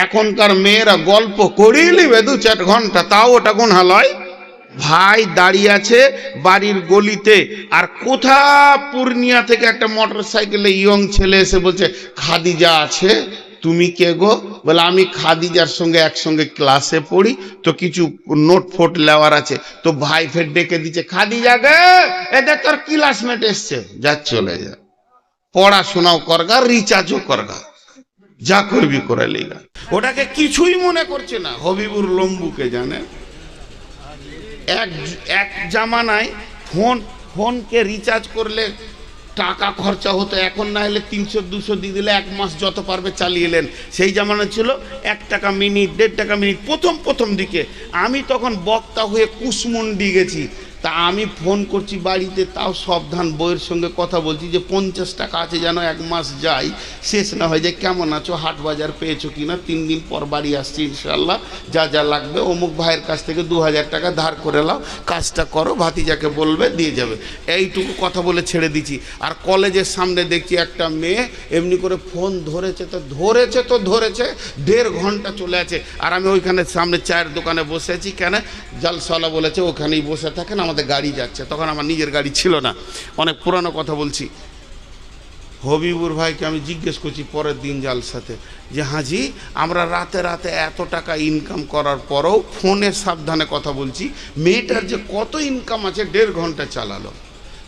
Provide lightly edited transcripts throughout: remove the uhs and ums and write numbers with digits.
এখনকার মেয়েরা গল্প করিয়ে নিবে 2-4 ঘন্টা, তাও ওটা গুনহা লয়। ভাই দাঁড়িয়ে আছে বাড়ির গলিতে, আর কোথা পূর্ণিয়া থেকে একটা মোটর সাইকেলে ইয়ং ছেলে এসে বলছে, খাদিজা আছে? তুমি কে গো? বলে আমি খাদিজার সঙ্গে একসঙ্গে ক্লাসে পড়ি, তো কিছু নোট ফোট লেওয়ার আছে। তো ভাই ফের ডেকে দিচ্ছে, খাদিজা গে, এদের তোর ক্লাসমেট এসছে, যা চলে যা, পড়াশোনাও করগা, রিচার্জও করগা, যা করবি করে লিগা। ওটাকে কিছুই মনে করছে না। হবিবুর লম্বুকে জানে, এক জামানায় ফোনকে রিচার্জ করলে টাকা খরচা হতো, এখন না হলে 300-200 দিয়ে দিলে 1 মাস যত পারবে চালিয়ে নেন। সেই জামানা ছিল 1 টাকা মিনিট, 1.5 টাকা মিনিট প্রথম দিকে। আমি তখন বক্তা হয়ে কুসমন্ডি গেছি, তা আমি ফোন করছি বাড়িতে, তাও সাবধান বইয়ের সঙ্গে কথা বলছি যে 50 টাকা আছে যেন 1 মাস যাই, শেষ না হয়ে যায়। কেমন আছো, হাট বাজার পেয়েছো কিনা, 3 দিন পর বাড়ি আসছি ইনশাল্লাহ, যা যা লাগবে অমুক ভাইয়ের কাছ থেকে 2000 টাকা ধার করে নাও, কাজটা করো, ভাতিজাকে বলবে দিয়ে যাবে, এইটুকু কথা বলে ছেড়ে দিচ্ছি। আর কলেজের সামনে দেখছি একটা মেয়ে এমনি করে ফোন ধরেছে 1.5 ঘন্টা চলে আছে। আর আমি ওইখানে সামনে চায়ের দোকানে বসে আছি, কেন জলসাওয়ালা বলেছে ওখানেই বসে থাকেন, আমাদের গাড়ি যাচ্ছে। তখন আমার নিজের গাড়ি ছিল না, অনেক পুরানো কথা বলছি। হবিবুর ভাইকে আমি জিজ্ঞেস করছি পরের দিন জালসাতে, যে হাজি আমরা রাতে রাতে এত টাকা ইনকাম করার পরেও ফোনে সাবধানে কথা বলছি, মেয়েটার যে কত ইনকাম আছে 1.5 ঘন্টা চালালো।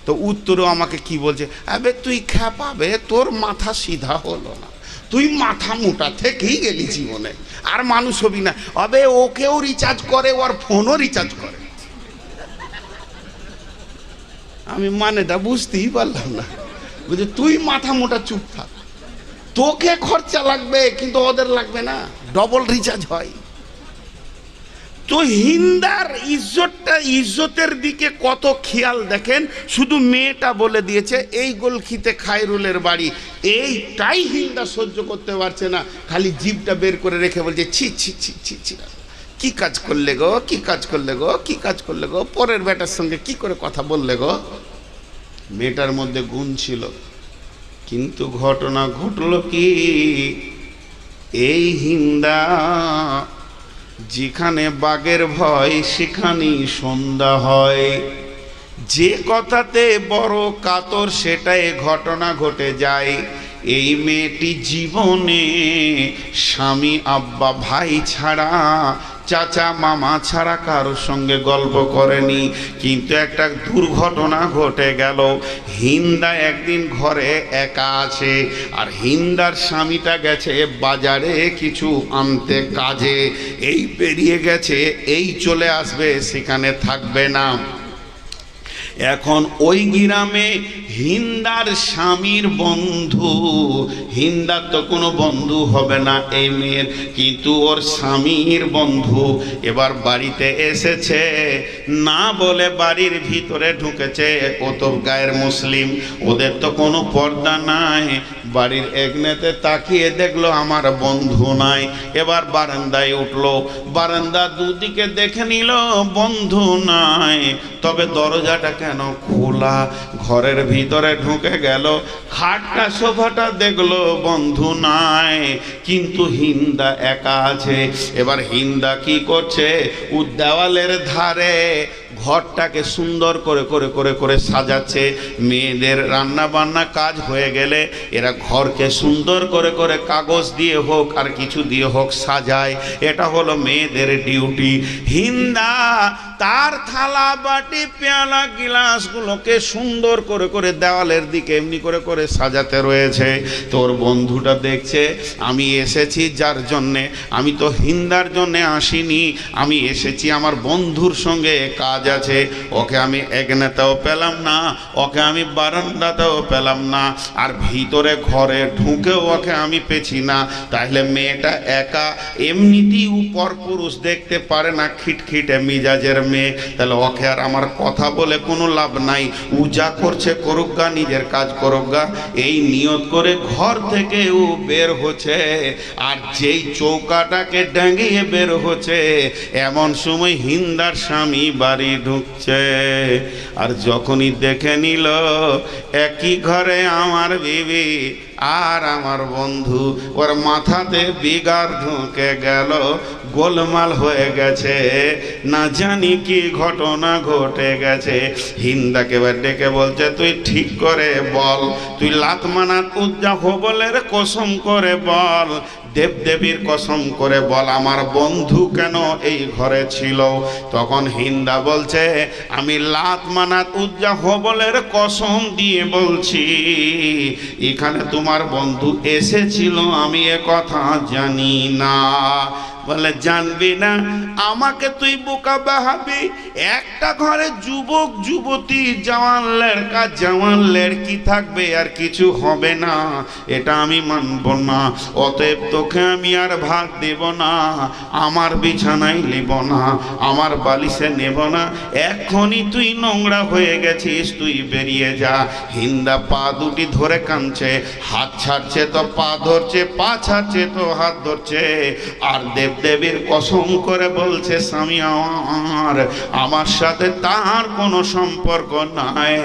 তো উত্তরেও আমাকে কি বলছে, আবে তুই খ্যাপাবে, তোর মাথা সিধা হলো না, তুই মাথা মোটা থেকেই গেলি জীবনে, আর মানুষ হবি না। আবে ওকেও রিচার্জ করে, ওর ফোনও রিচার্জ করে। আমি মানেটা বুঝতেই পারলাম না। বুঝলি, তুই মাথা মোটা, চুপ থাক, তোকে খরচা লাগবে কিন্তু ওদের লাগবে না, ডবল রিচার্জ হয়। তো হিন্দার ইজ্জতের দিকে কত খেয়াল দেখেন। শুধু মেয়েটা বলে দিয়েছে এই গোলখিতে খায়রুলের বাড়ি, এইটাই হিন্দা সহ্য করতে পারছে না, খালি জিভটা বের করে রেখে বলছে ছি ছি ছি ছি ছি, কি কাজ করলে গো, কি কাজ করলে গো, কি কাজ করলে গো, পরের বেটার সঙ্গে কি করে কথা বললে গো। মেয়েটার মধ্যে গুণ ছিল, কিন্তু ঘটনা ঘটলো কি, এই হিন্দা যেখানে বাঘের ভয় সেখানেই সন্ধ্যা হয়। যে কথাতে বড় কাতর সেটাই ঘটনা ঘটে যায়। এই মেয়েটি জীবনে স্বামী আব্বা ভাই ছাড়া, চাচা মামা ছাড়া কারোর সঙ্গে গল্প করেনি। কিন্তু একটা দুর্ঘটনা ঘটে গেল। হিন্দা একদিন ঘরে একা আছে, আর হিন্দার স্বামীটা গেছে বাজারে কিছু আনতে কাজে, এই বেরিয়ে গেছে, এই চলে আসবে, সেখানে থাকবে না। এখন ওই গ্রামে হিন্দার স্বামীর বন্ধু, হিন্দার তো কোনো বন্ধু হবে না এই মেয়ের, কিন্তু ওর স্বামীর বন্ধু এবার বাড়িতে এসেছে, না বলে বাড়ির ভিতরে ঢুকেছে। ও তো গায়ের মুসলিম, ওদের তো কোনো পর্দা নাই। বাড়ির একনেতে তাকিয়ে দেখলো আমার বন্ধু নাই। এবার বারান্দায় উঠলো, বারান্দা দুদিকে দেখে নিল বন্ধু নাই, তবে দরজাটা কেন খোলা। ঘরের ভিতরে ঢুকে গেল, খাটটা সোফাটা দেখলো বন্ধু নাই, কিন্তু হিন্দা একা আছে। এবার হিন্দা কি করছে, দেওয়ালের ধারে ঘরটাকে সুন্দর করে করে করে করে সাজাচ্ছে। মেয়েদের রান্না বান্না কাজ হয়ে গেলে এরা ঘরকে সুন্দর করে করে কাগজ দিয়ে হোক আর কিছু দিয়ে হোক সাজায়, এটা হলো মেয়েদের ডিউটি। হিন্দা তার থালা বাটি পেয়ালা গিলাসগুলোকে সুন্দর করে করে দেওয়ালের দিকে এমনি করে করে সাজাতে রয়েছে। তোর বন্ধুটা দেখছে আমি এসেছি যার জন্যে, আমি তো হিন্দার জন্যে আসিনি, আমি এসেছি আমার বন্ধুর সঙ্গে কাজ আছে। ওকে আমি একনেতেও পেলাম না, ওকে আমি বারান্দাতেও পেলাম না, আর ভিতরে ঘরে ঢুকেও ওকে আমি পেছি না। তাহলে মেয়েটা একা, এমনিতেই উপর পুরুষ দেখতে পারে না, খিটখিটে মিজাজের মেয়ে, তাহলে ওকে আর আমার কথা বলে কোনো লাভ নাই। ও যা করছে করুক গা, নিজের কাজ করুক গা, এই নিয়ত করে ঘর থেকে ও বের হচ্ছে। আর যেই চৌকাটাকে ডাঙিয়ে বের হচ্ছে, এমন সময় হিন্দার স্বামী বাড়ি ঢুকছে। আর যখনই দেখে নিল একই ঘরে আমার বিবি, আর আমার বন্ধু ওর মাথাতে বিগার ঢুকে গেল, গোলমাল হয়ে গেছে, না জানি কি ঘটনা ঘটে গেছে। হিন্দাকে ডেকে বলছে, তুই ঠিক করে বল, তুই লাত মানাত উজ্জা হবলের কসম করে বল, দেবদেবীর কসম করে বল, আমার বন্ধু কেন এই ঘরে ছিল? তখন হিন্দা বলছে, আমি লাত মানাত উজ্জা হবলের কসম দিয়ে বলছি, এখানে তোমার বন্ধু এসেছিল আমি এ কথা জানি না। বলে, জানবি না? আমাকে তুই বোকা বাহাবি? একটা ঘরে যুবক যুবতী, জওয়ান লড়কা জওয়ান লড়কি থাকবে, আর কিছু হবে না, এটা আমি মানব না। অতএব তোকে আমি আর ভাগ দেব না, আমার বিছানায় নেব না, আমার বালিশে নেব না, এখনই তুই নোংরা হয়ে গেছিস, তুই বেরিয়ে যা। হিন্দা পা দুটি ধরে কাঁদছে, হাত ছাড়ছে তো পা ধরছে, পা ছাড়ছে তো হাত ধরছে, আর দেবদেবীর কসম করে বলছে, স্বামী আমার সাথে তার কোনো সম্পর্ক নাই,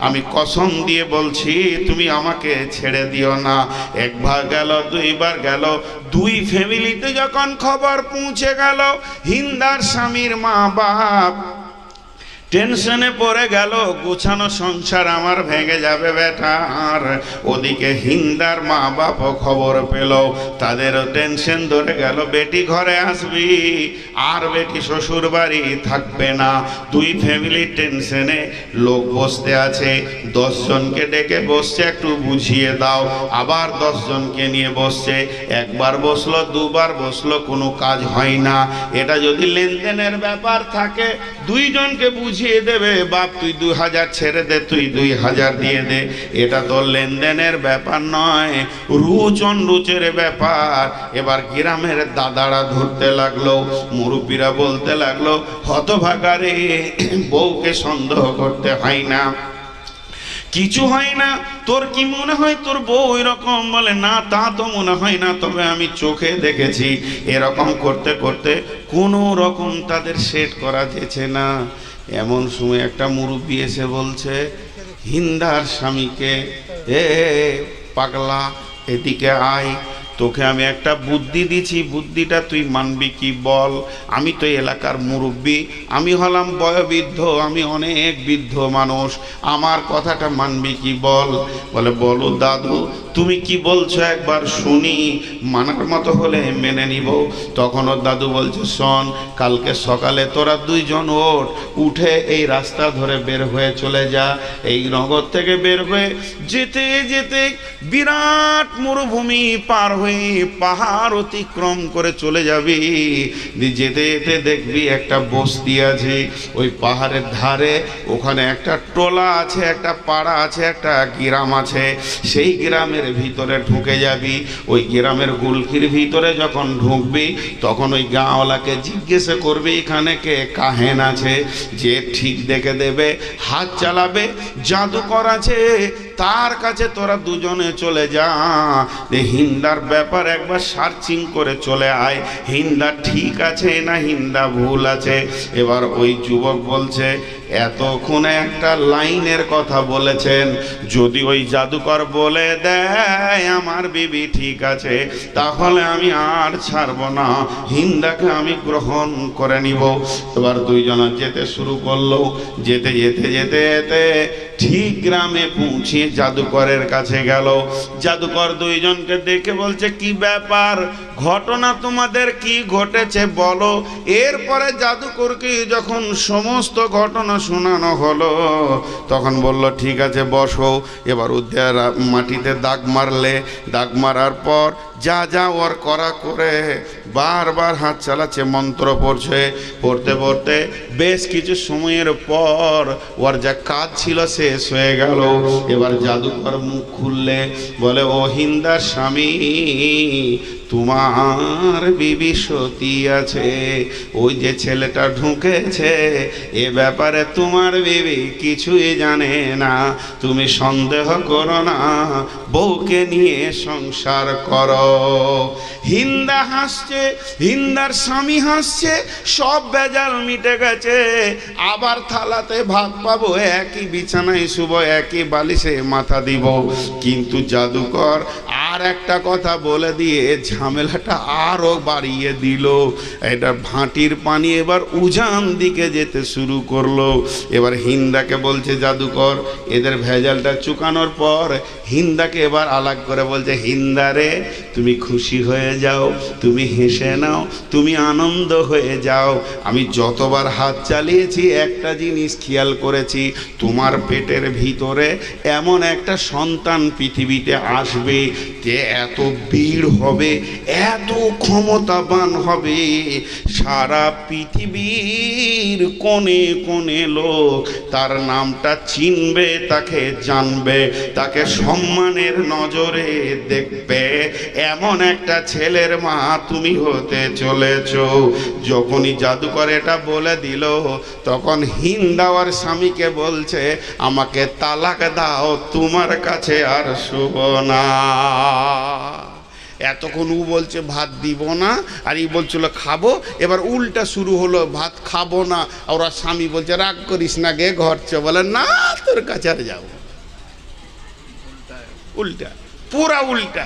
আমি কসম দিয়ে বলছি তুমি আমাকে ছেড়ে দিও না। একবার গেল, দুইবার গেল, দুই ফ্যামিলিতে যখন খবর পৌঁছে গেল, হিন্দার স্বামীর মা বাপ টেনশনে পড়ে গেল, গুছানো সংসার আমার ভেঙে যাবে বেটা। আর ওদিকে হিন্দার মা বাপও খবর পেল, তাদেরও টেনশন ধরে গেল, বেটি ঘরে আসবি আর বেটি শ্বশুর বাড়ি থাকবে না। দুই ফ্যামিলির টেনশনে লোক বসতে আছে, 10 জনকে ডেকে বসছে, একটু বুঝিয়ে দাও। আবার 10 জনকে নিয়ে বসছে, একবার বসলো, দুবার বসলো, কোনো কাজ হয় না। এটা যদি লেনদেনের ব্যাপার থাকে, 2 জনকে বুঝিয়ে দেবে, বাপ তুই 2000 ছেড়ে দে, তুই 2000 দিয়ে দে, এটা তো লেনদেনের ব্যাপার নয়, রুচন রুচের ব্যাপার। এবার গ্রামের দাদারা ধরতে লাগলো, মুরব্বীরা বলতে লাগলো, হতভাগারে বউকে সন্দেহ করতে হয় না, কিছু হয় না, তোর কি মনে হয় তোর বউ এরকম? বলে, না তা তো মনে হয় না, তবে আমি চোখে দেখেছি। এরকম করতে করতে কোনো রকম তাদের সেট করা যেছে না। এমন সময় একটা মুরব্বী এসে বলছে হিন্দার স্বামীকে, এ পাগলা এদিকে আয়, তোকে আমি একটা বুদ্ধি দিছি, বুদ্ধিটা তুই মানবি কি বল? আমি তো এলাকার মুরব্বী, আমি হলাম বয়োবৃদ্ধ, আমি অনেক বৃদ্ধ মানুষ, আমার কথাটা মানবি কি বল? বলে, বলো দাদু, তুমি কি বলছো একবার শুনি, মানার মতো হলে মেনে নিব। তখন ওর দাদু বলছে, শোন, কালকে সকালে তোরা 2 জন উঠে এই রাস্তা ধরে বের হয়ে চলে যা। এই নগর থেকে বের হয়ে যেতে যেতে বিরাট মরুভূমি পার হয়ে পাহাড় অতিক্রম করে চলে যাবি, যেতে যেতে দেখবি একটা বস্তি আছে, ওই পাহাড়ের ধারে ওখানে একটা টোলা আছে, একটা পাড়া আছে, একটা গ্রাম আছে। সেই গ্রামের ভিতরে ঢুকে যাবি, ওই গ্রামের গুলকির ভিতরে যখন ঢুকবি, তখন ওই গাঁওয়ালাকে জিজ্ঞেস করবি এখানে কে কাহেন আছে, যে ঠিক দেখে দেবে, হাত চালাবে, জাদুকর আছে, তার কাছে তোরা 2 জনে চলে যা। হিন্দার ব্যাপার একবার সার্চিং করে চলে আয়, হিন্দা ঠিক আছে না হিন্দা ভুল আছে। এবার ওই যুবক বলছে, এতক্ষণে একটা লাইনের কথা বলেছেন, যদি ওই জাদুকর বলে দেয় আমার বিবি ঠিক আছে, তাহলে আমি আর ছাড়ব না, হিন্দাকে আমি গ্রহণ করে নিব। এবার 2 জনা যেতে শুরু করলো, যেতে যেতে যেতে যেতে ঠিক গ্রামে পৌঁছে জাদুকরের কাছে গেল। জাদুকর 2 জনকে দেখে বলছে, কি ব্যাপার, ঘটনা তোমাদের কি ঘটেছে বলো। এরপরে জাদুকরকে যখন সমস্ত ঘটনা শোনানো হলো, তখন বলল, ঠিক আছে বসো। এবার উদ্যার মাটিতে দাগ মারলে, দাগ মারার পর যা যা ওর করা করে বারবার হাত চালাচ্ছে, মন্ত্র পড়ছে, পড়তে পড়তে বেশ কিছু সময়ের পর ওর যা কাজ ছিল শেষ হয়ে গেল। এবার জাদুকর মুখ খুললে বলে, ও হিন্দার স্বামী, তোমার বিবি সতী আছে, ওই যে ছেলেটা ঢুকেছে এ ব্যাপারে তোমার বিবি কিছুই জানে না, তুমি সন্দেহ করো না, বউকে নিয়ে সংসার করো। হিন্দা হাসছে, হিন্দার স্বামী হাসছে, সব বেজাল মিটে গেছে। আবার থালাতে ভাত পাবো, একই বিছানায় শুব, একই বালিশে মাথা দিব। কিন্তু জাদুকর আর একটা কথা বলে দিয়ে ঝামেলাটা আরো বাড়িয়ে দিল। এটা ভাটির পানি এবার উজান দিকে যেতে শুরু করলো। এবার হিন্দাকে বলছে জাদুকর, এদের ভেজালটা চুকানোর পর হিন্দাকে এবার আলাগ করে বলছে, হিন্দারে তুমি খুশি হয়ে যাও, তুমি হেসে নাও, তুমি আনন্দ হয়ে যাও। আমি যতবার হাত চালিয়েছি একটা জিনিস খেয়াল করেছি, তোমার পেটের ভিতরে এমন একটা সন্তান পৃথিবীতে আসবে যে এত বীর হবে, এত ক্ষমতাবান হবে, সারা পৃথিবীর কোণে কোণে লোক তার নামটা চিনবে, তাকে জানবে, তাকে সম্মানের নজরে দেখবে। এমন একটা ছেলের মা তুমি হতে চলেছ। যখনই জাদুকর এটা বলে দিল, তখন হিন্দাওয়ার স্বামীকে বলছে, আমাকে তালাক দাও, তোমার কাছে আর শুব না। এতক্ষণ ও বলছে ভাত দিব না, আর ই বলছিল খাবো। এবার উল্টা শুরু হলো, ভাত খাবো না। ওরা স্বামী বলছে, রাগ করিস না গে, ঘর চ। বলে না, তোর কাছে আর যাবো। উল্টা, পুরা উল্টা।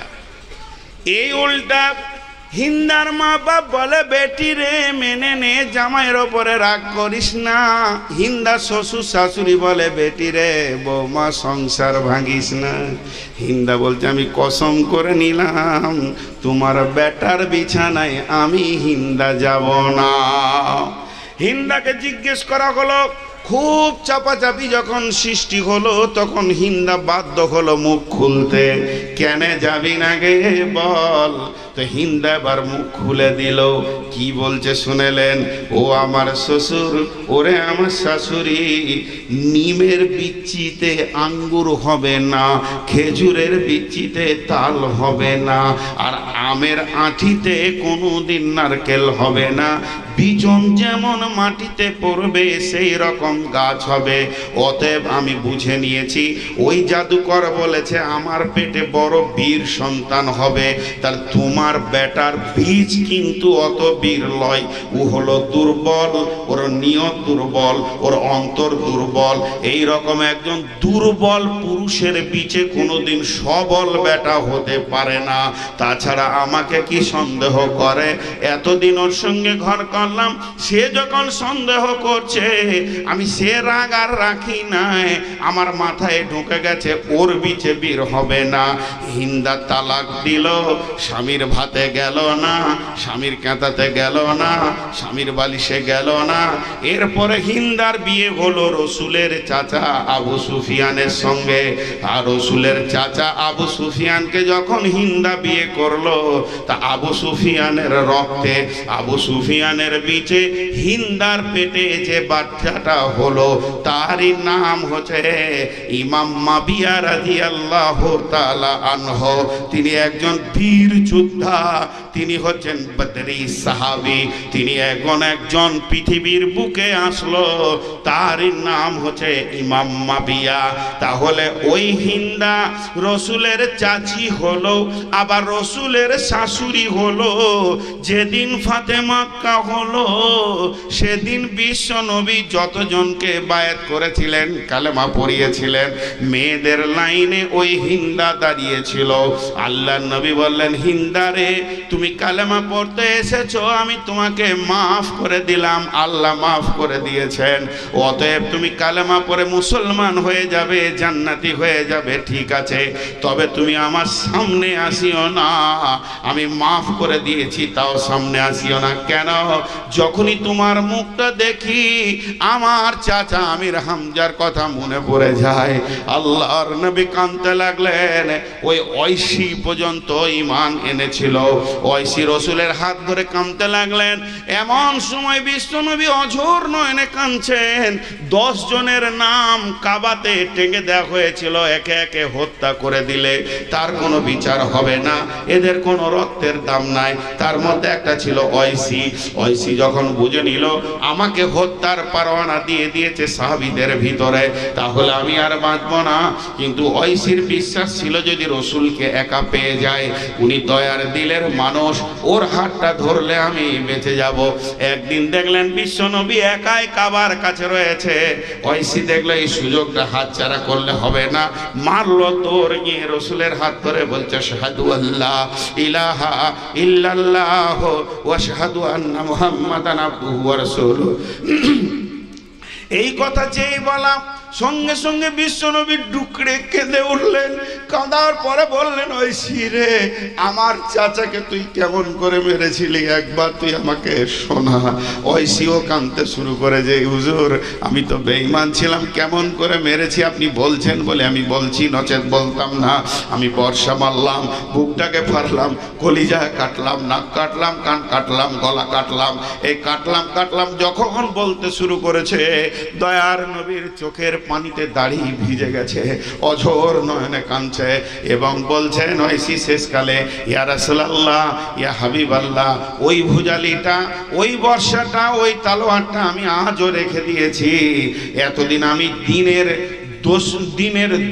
এই উল্টা হিন্দার মা বাপ বলে, বেটি রে মেনে নে, জামাইয়ের ওপরে রাগ করিস না। হিন্দা শ্বশুর শাশুড়ি বলে, বেটি রে বৌমা সংসার ভাঙিস না। হিন্দা বলছে, আমি কসম করে নিলাম তোমার বেটার বিছানায় আমি হিন্দা যাব না। হিন্দাকে জিজ্ঞেস করা হলো, খুব চাপাচাপি যখন সৃষ্টি হলো, তখন হিন্দা বাধ্য হলো মুখ খুলতে। কেন যাবি না গে বল। তো হিন্দা এবার মুখ খুলে দিল। কি বলছে শুনেলেন? ও আমার শ্বশুর, ওরে আমার শাশুড়ি, নিমের বিচিতে আঙ্গুর হবে না, খেজুরের বিচিতে তাল হবে না, আর আমের আঁঠিতে কোনোদিন নারকেল হবে না। বীজন যেমন মাটিতে পড়বে সেই রকম গাছ হবে। অতএব আমি বুঝে নিয়েছি, ওই জাদুকর বলেছে আমার পেটে বড় বীর সন্তান হবে, তার তোমার বেটার বীজ কিন্তু অত বীর লয়। ও হলো দুর্বল, ওর নিয়ত দুর্বল, ওর অন্তর দুর্বল। এই রকম একজন দুর্বল পুরুষের বীজে কোনোদিন সবল বেটা হতে পারে না। তাছাড়া আমাকে কি সন্দেহ করে? এতদিন ওর সঙ্গে ঘর করলাম, সে যখন সন্দেহ করছে, আমি সে রাগ আর রাখি নাই, আমার মাথায় ঢুকে গেছে ওর বিচে বীর হবে না। হিন্দা তালাক দিল, স্বামীর ভাতে গেল না, স্বামীর কাঁথাতে গেল না, স্বামীর বালিশে গেল না। এরপরে হিন্দার বিয়ে হলো রসুলের চাচা আবু সুফিয়ানের সঙ্গে। আর রসুলের চাচা আবু সুফিয়ানকে যখন হিন্দা বিয়ে করলো, তা আবু সুফিয়ানের রক্তে, আবু সুফিয়ানের বিচে হিন্দার পেটে যে বাচ্চাটা হলো, তারই নাম হচ্ছে ইমাম মাবিয়া রাদিয়াল্লাহু তাআলা আনহু। তিনি একজন বীর যোদ্ধা, তিনি হচ্ছেন বদরি সাহাবী, তিনি একজন পৃথিবীর বুকে আসলো, তারই নাম হচ্ছে ইমাম মাবিয়া। তাহলে ওই হিন্দা রসুলের চাচি হলো, আবার রসুলের শাশুড়ি হলো। যেদিন ফাতেমা মক্কা হলো, সেদিন বিশ্ব নবী যতজনকে বায়াত করেছিলেন, কালেমা পড়িয়েছিলেন, মেয়েদের লাইনে ওই হিন্দা দাঁড়িয়েছিল। আল্লাহ নবী বললেন, হিন্দা রে তুমি কালেমা পড়তে এসেছো, আমি তোমাকে মাফ করে দিলাম, আল্লাহ মাফ করে দিয়েছেন। অতএব তুমি কালেমা পড়ে মুসলমান হয়ে যাবে, জান্নাতি হয়ে যাবে, ঠিক আছে, তবে তুমি আমার সামনে আসিও না, আমি মাফ করে দিয়েছি, তাও সামনে আসিও না। কেন? যখনই তোমার মুখটা দেখি আমার চাচা আমির হামজার কথা মনে পড়ে যায়। আল্লাহর নবী কাঁদতে লাগলেন। ওই ঐশী পর্যন্ত ঈমান এনেছিল। করছিল। ঐশী রসুলের হাত ধরে কাঁদতে লাগলেন। এমন সময় বিশ্বনবী অঝোর নয়নে কাঁদছেন। 10 জনের নাম কাবাতে টেকে দেওয়া হয়েছিল, একে একে হত্যা করে দিলে তার কোনো বিচার হবে না, এদের কোনো রক্তের দাম নাই। তার মধ্যে একটা ছিল ঐশী। ঐশী যখন বুঝে নিল আমাকে হত্যার পরোয়ানা দিয়ে দিয়েছে সাহাবীদের ভিতরে, তাহলে আমি আর বাঁচব না। কিন্তু ঐশীর বিশ্বাস ছিল যদি রসুলকে একা পেয়ে যায়, উনি দয়ার দিলের মানুষ, ওর হাতটা ধরলে আমি বেঁচে যাব। একদিন দেখলেন বিশ্বনবী একাই কাবার কাছে রয়েছে। ঐশী দেখলো এই সুযোগটা হাতছাড়া করলে হবে না, মারলো তোর গিয়ে রসুলের হাত ধরে বলছে শাহাদু আল্লাহ ইলাহা ইল্লাল্লাহ ওয়া শাহাদু আন্না মুহাম্মাদান আবদুহু ওয়া রাসূলুহু। এই কথা যেই বলা সঙ্গে সঙ্গে বিশ্বনবী ডুকরে কেঁদে উঠলেন। কাঁদার পরে বললেন ঐশী রে, আমার চাচাকে তুই কেমন করে মেরেছিলি একবার তুই আমাকে শোনা। ঐশীও কাঁদতে শুরু করে যে হুজুর আমি তো বেঈমান ছিলাম, কেমন করে মেরেছি আপনি বলছেন বলে আমি বলছি, নচেত বলতাম না। আমি বর্ষা মারলাম, বুকটাকে ফাড়লাম, কলিজা কাটলাম, নাক কাটলাম, কান কাটলাম, গলা কাটলাম, এই কাটলাম। যখন বলতে শুরু করেছে দয়ার নবীর চোখের পানিতে দাড়ি ভিজে গেছে, অঝোর নয়নে কাঁদছে এবং বলছেন ঐশী শেষকালে ইয়া রাসূলুল্লাহ ইয়া হাবিবাল্লাহ, ওই ভুজালিটা, ওই বর্ষাটা, ওই তালোয়ারটা আমি আজও রেখে দিয়েছি। এতদিন আমি দিনের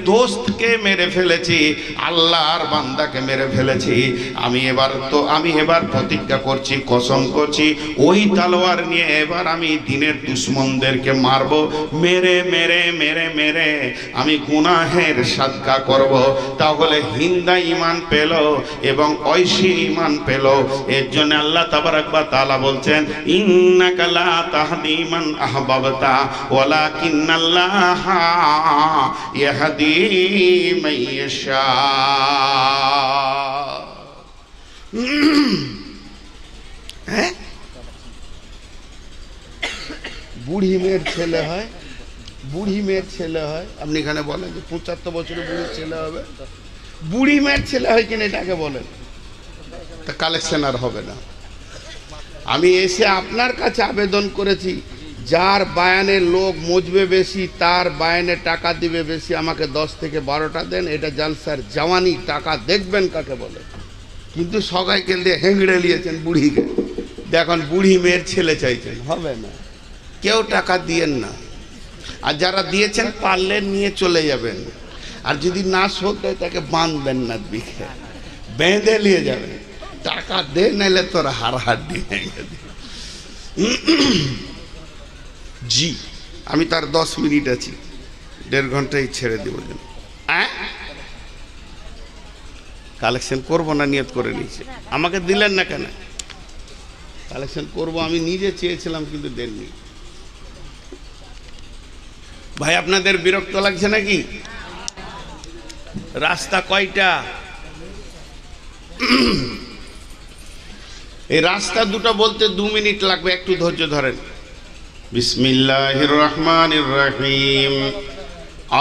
দোস্তকে মেরে ফেলেছি, আল্লাহর বান্দাকে মেরে ফেলেছি। আমি এবার প্রতিজ্ঞা করছি, কসম করছি, ওই তালোয়ার নিয়ে এবার আমি দিনের দুশমনদেরকে মারব। মেরে মেরে মেরে মেরে আমি গুনাহের সাদকা করব। তাহলে হিন্দা ঈমান পেল এবং ঐশী ঈমান পেল। এর জন্য আল্লাহ তাবারাক ওয়া তাআলা বলছেন ইন্নাকা লা তাহদি মান আহবাবতা ওয়ালাকিন্নাল্লাহা ইয়াহদি মান ইয়াশা। হ্যাঁ, বুড়ি মেয়ের ছেলে হয়, বুড়ি মেয়ের ছেলে হয়। আপনি এখানে বলেন যে 75 বছরের বুড়ির ছেলে হবে, বুড়ি মেয়ের ছেলে হয় কিনা এটাকে বলেন, তা কালেকশন আর হবে না। আমি এসে আপনার কাছে আবেদন করেছি, যার বায়ানে লোক মজবে বেশি তার বায়ানে টাকা দিবে বেশি, আমাকে 10 থেকে 12টা দেন, এটা জালসার জওয়ানি, টাকা দেখবেন কাকে বলে। কিন্তু সবাইকে দিয়ে হেঁগড়ে নিয়েছেন বুড়িকে, দেখুন বুড়ি মেয়ের ছেলে চাইছেন, হবে না, কেউ টাকা দিয়েন না। আর যারা দিয়েছেন পারলে নিয়ে চলে যাবেন, আর যদি না শোধ দেয় তাকে বাঁধবেন না, দিকে বেঁধে নিয়ে যাবেন। টাকা দে, নাইলে তোর হাড়হাড্ডি ভেঙে দিবে। জি, আমি তার 10 মিনিট আছি, 1.5 ঘন্টায় ছেড়ে দেব। কালেকশন করবো না, নিয়ত করে নিয়েছে। আমাকে দিলেন না কেন? কালেকশন করবো আমি নিজে চেয়েছিলাম কিন্তু দেননি। ভাই আপনাদের বিরক্ত লাগছে নাকি? রাস্তা কয়টা? এই রাস্তা দুটো বলতে 2 মিনিট লাগবে, একটু ধৈর্য ধরেন। বিসমিল্লাহির রহমানির রহিম।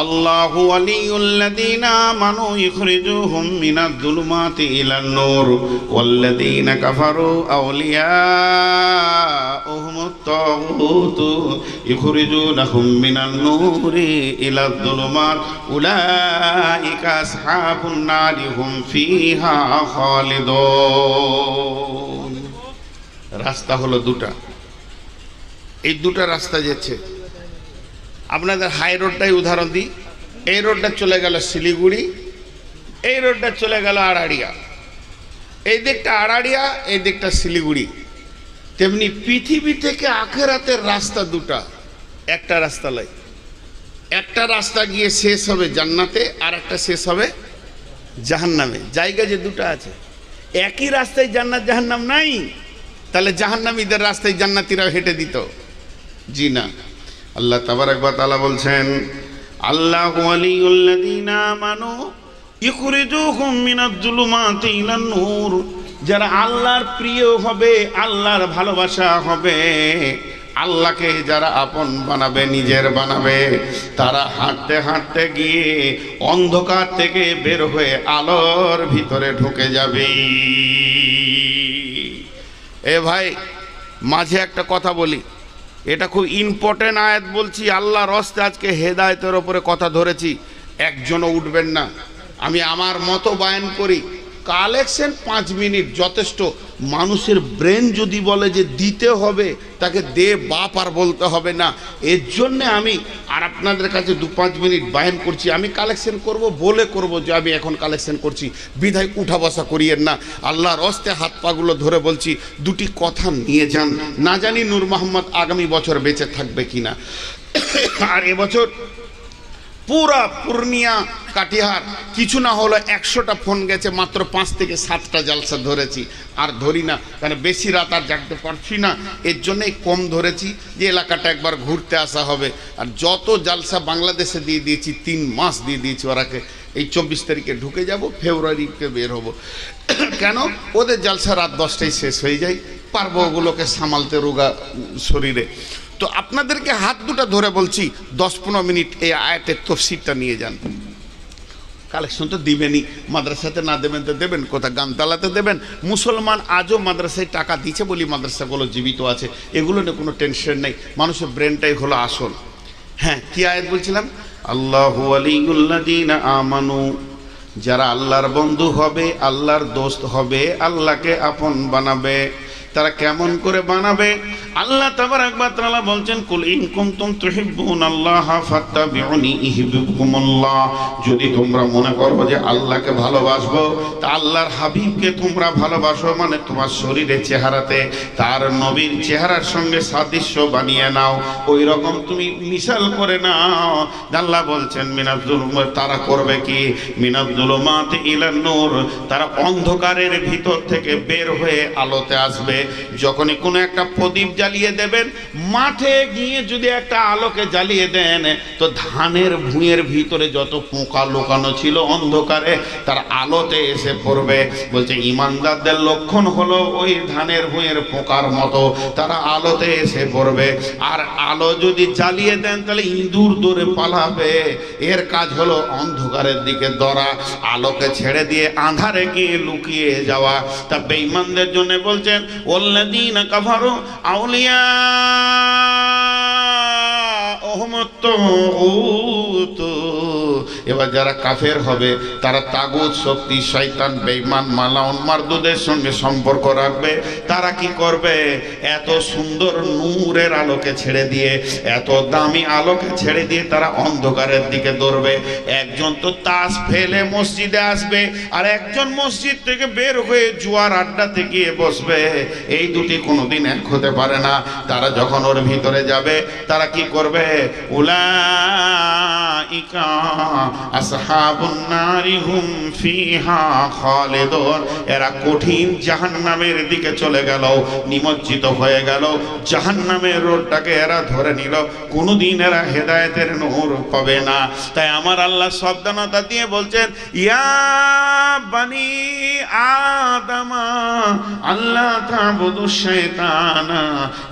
আল্লাহু ওয়ালিয়ুল্লাযীনা আমানু ইখরিজুহুম মিনাজ-জুলুমাতি ইলান-নূর ওয়াল্লাযীনা কাফারু আউলিয়াউহুমুত-তাগুতু ইখরিজুনাহুম মিনান-নূরি ইলাজ-জুলুমাত উলাইকা আসহাবুন নারি হুম ফিহা খালিদুন। রাস্তা হলো দুটা, এই দুটা রাস্তা যাচ্ছে। আপনাদের হাই রোডটাই উদাহরণ দিই। এই রোডটা চলে গেল শিলিগুড়ি, এই রোডটা চলে গেল আড়াড়িয়া। এই দিকটা আড়াড়িয়া, এই দিকটা শিলিগুড়ি। তেমনি পৃথিবী থেকে আখেরাতের রাস্তা দুটা, একটা রাস্তা লাই। একটা রাস্তা গিয়ে শেষ হবে জান্নাতে, আর একটা শেষ হবে জাহান্নামে। জায়গা যে দুটো আছে, একই রাস্তায় জান্নাত জাহান্নাম নাই, তাহলে জাহান্নামীদের রাস্তায় জান্নাতীরা হেঁটে দিত? জি না। আল্লাহ তাবারাক ওয়া তাআলা বলছেন আল্লাহু ওয়ালিয়ুল্লাযীনা আমানু ইখরিজুহুম মিনাজ-জুলুমাতি ইলান-নূর। যারা আল্লাহর প্রিয় হবে, আল্লাহর ভালোবাসা হবে, আল্লাহকে যারা আপন বানাবে, নিজের বানাবে, তারা হাঁটতে হাঁটতে গিয়ে অন্ধকার থেকে বের হয়ে আলোর ভিতরে ঢুকে যাবে। এ ভাই মাঝে একটা কথা বলি, এটা খুব ইম্পর্টেন্ট আয়াত বলছি, আল্লাহর হস্তে আজকে হেদায়েতের ওপরে কথা ধরেছি, একজনও উঠবেন না। আমি আমার মতো বয়ান করি, কালেকশন 5 মিনিট যথেষ্ট। মানুষের ব্রেন যদি বলে যে দিতে হবে, তাকে দে বাপ আর বলতে হবে না। এর জন্যে আমি আর আপনাদের কাছে 2-5 মিনিট বয়ান করছি। আমি কালেকশন করব বলে করব যে আমি এখন কালেকশন করছি, বিধায় উঠা বসা করিয়েন না। আল্লাহর হস্তে হাত পাগুলো ধরে বলছি, দুটি কথা নিয়ে যান। না জানি নূর মোহাম্মদ আগামী বছর বেঁচে থাকবে কিনা। আর এবছর পুরা পূর্ণিয়া কাটিহার কিছু না হলো 100টা ফোন গেছে, মাত্র 5 থেকে 7টা জালসা ধরেছি। আর ধরি না, কারণ বেশি রাত আর জাগতে পারছি না, এর জন্যই কম ধরেছি, যে এলাকাটা একবার ঘুরতে আসা হবে। আর যত জালসা বাংলাদেশে দিয়ে দিয়েছি, 3 মাস দিয়ে দিয়েছি ওরাকে। এই 24 তারিখে ঢুকে যাব, ফেব্রুয়ারিতে বের হব। কেন? ওদের জালসা রাত 10টায় শেষ হয়ে যায়, পারবো ওগুলোকে সামালতে রোগা শরীরে। তো আপনাদেরকে হাত দুটা ধরে বলছি, 10-15 মিনিট এই আয়াতের তফসিরটা নিয়ে যান। কালেকশন তো দিবেনই, মাদ্রাসাতে না দেবেন তো দেবেন কোথা, গানতালাতে দেবেন। মুসলমান আজও মাদ্রাসায় টাকা দিচ্ছে বলি মাদ্রাসাগুলো জীবিত আছে, এগুলো নিয়ে কোনো টেনশন নেই। মানুষের ব্রেনটাই হলো আসল। হ্যাঁ, কি আয়াত বলছিলাম? আল্লাহু ওয়ালিউল্লাযীনা আমানু, যারা আল্লাহর বন্ধু হবে, আল্লাহর দোস্ত হবে, আল্লাহকে আপন বানাবে, তারা কেমন করে বানাবে? আল্লাহ তাবারাক ওয়া তাআলা বলছেন, কুল ইন কুনতুম তুহিব্বুনাল্লাহা ফাত্তাবিউনি ইউহিব্বুকুমুল্লাহ। যদি তোমরা মনে করো যে আল্লাহকে ভালোবাসবো, তা আল্লাহর হাবিবকে তোমরা ভালোবাসো, মানে তোমার শরীরের চেহারাতে তার নবীর চেহারার সঙ্গে সাদৃশ্য বানিয়ে নাও, ওই রকম তুমি মিশাল করে নাও। আল্লাহ বলছেন মিনাজ যুলুমাত, তারা করবে কি? মিনাজ যুলুমাত ইলান নূর, তারা অন্ধকারের ভিতর থেকে বের হয়ে আলোতে আসবে। যখনই কোনো একটা প্রদীপ জ্বালিয়ে দেবেন, মাঠে গিয়ে যদি একটা আলোকে জ্বালিয়ে দেন, তো ধানের ভুঁইয়ের ভিতরে যত পোকা লুকানো ছিল অন্ধকারে, তার আলোতে এসে পড়বে। বলছে ইমানদারদের লক্ষণ হলো ওই ধানের ভুঁইয়ের পোকার মতো, তারা আলোতে এসে পড়বে। আর আলো যদি জ্বালিয়ে দেন, তাহলে ইঁদুর দৌড়ে পালাবে। এর কাজ হলো অন্ধকারের দিকে দৌড়া, আলোকে ছেড়ে দিয়ে আঁধারে গিয়ে লুকিয়ে যাওয়া। তা বেঈমানদের জন্য বলছেন, ওয়াল্লাযীনা কাফারু আউলিয়াউহুম আত-তাগুত। এবার যারা কাফের হবে, তারা তাগুত শক্তি, শয়তান, বেঈমান, মালাউন, মারদুদের সঙ্গে সম্পর্ক রাখবে। তারা কি করবে? এত সুন্দর নূরের আলোকে ছেড়ে দিয়ে, এত দামি আলোকে ছেড়ে দিয়ে তারা অন্ধকারের দিকে দৌড়বে। একজন তো তাস ফেলে মসজিদে আসবে, আর একজন মসজিদ থেকে বের হয়ে জুয়ার আড্ডাতে গিয়ে বসবে। এই দুটি কোনোদিন এক হতে পারে না। তারা যখন ওর ভিতরে যাবে, তারা কি করবে? উলাইকা আসহাবুন নারি হুম ফিহা খালিদুন। এরা কঠিন জাহান্নামের দিকে চলে গেল, নিমজ্জিত হয়ে গেল, জাহান্নামের রোডটাকে এরা ধরে নিল। কোনোদিন এরা হেদায়েতের নূর পাবে না। তাই আমার আল্লাহ সাবধানতা দিয়ে বলছেন, ইয়া বানি আদমা আল্লাহ তা'বুদুশ শাইতানা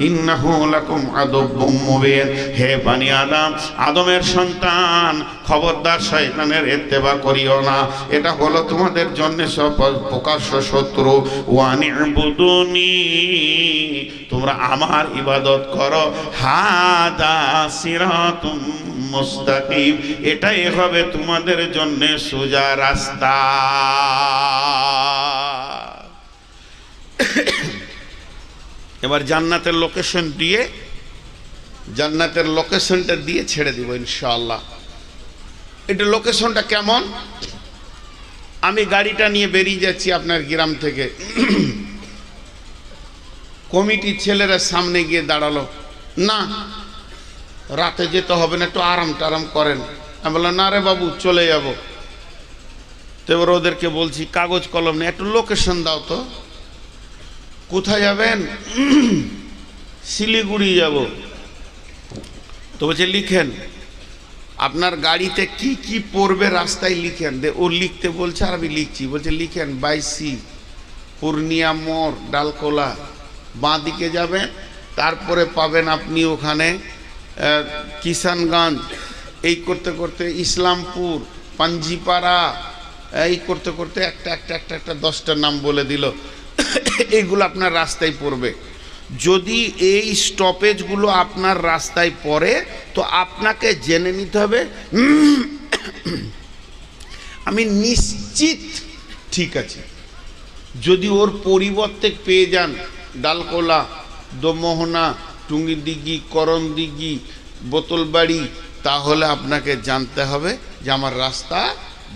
ইন্নাহু লাকুম আদুব্বুম মুবিন। হে বানি আদম, আদমের সন্তান, খবরদার শয়তানের ইত্তেবা করিও না, এটা হলো তোমাদের জন্য প্রকাশ্য শত্রু। ওয়ানি'বুদুনি, তোমরা আমার ইবাদত করো। হাদা সিরাতুম মুস্তাকিম, এটাই হবে তোমাদের জন্য সোজা রাস্তা। এবার জান্নাতের লোকেশন দিয়ে, জান্নাতের লোকেশনটা দিয়ে ছেড়ে দিব ইনশাআল্লাহ। এটা লোকেশনটা কেমন? আমি গাড়িটা নিয়ে বেরিয়ে যাচ্ছি আপনার গ্রাম থেকে, কমিটির ছেলেরা সামনে গিয়ে দাঁড়ালো, না রাতে যেতে হবে না, একটু আরাম টারাম করেন। আমি বললাম, না রে বাবু, চলে যাব। তো এবার ওদেরকে বলছি, কাগজ কলম নিয়ে একটু লোকেশন দাও তো। কোথায় যাবেন? শিলিগুড়ি যাব। তো বলছে লিখেন, আপনার গাড়িতে কি কি পড়বে রাস্তায় লিখেন। ও লিখতে বলছে, আর আমি লিখছি। বলছে লিখেন 22 পূর্ণিয়া মোড়, ডালকোলা, বাঁ দিকে যাবেন, তারপরে পাবেন আপনি ওখানে কিষানগঞ্জ, এই করতে করতে ইসলামপুর, পাঞ্জিপাড়া, এই করতে করতে একটা 10টা নাম বলে দিল। এইগুলো আপনার রাস্তায় পড়বে। যদি এই স্টপেজগুলো আপনার রাস্তায় পড়ে তো আপনাকে জেনে নিতে হবে আমি নিশ্চিত ঠিক আছে। যদি ওর পরিবর্তে পেয়ে যান ডালকোলা, দোমোহনা, টুঙ্গিদিঘি, করণদিঘি, বোতলবাড়ি, তাহলে আপনাকে জানতে হবে যে আমার রাস্তা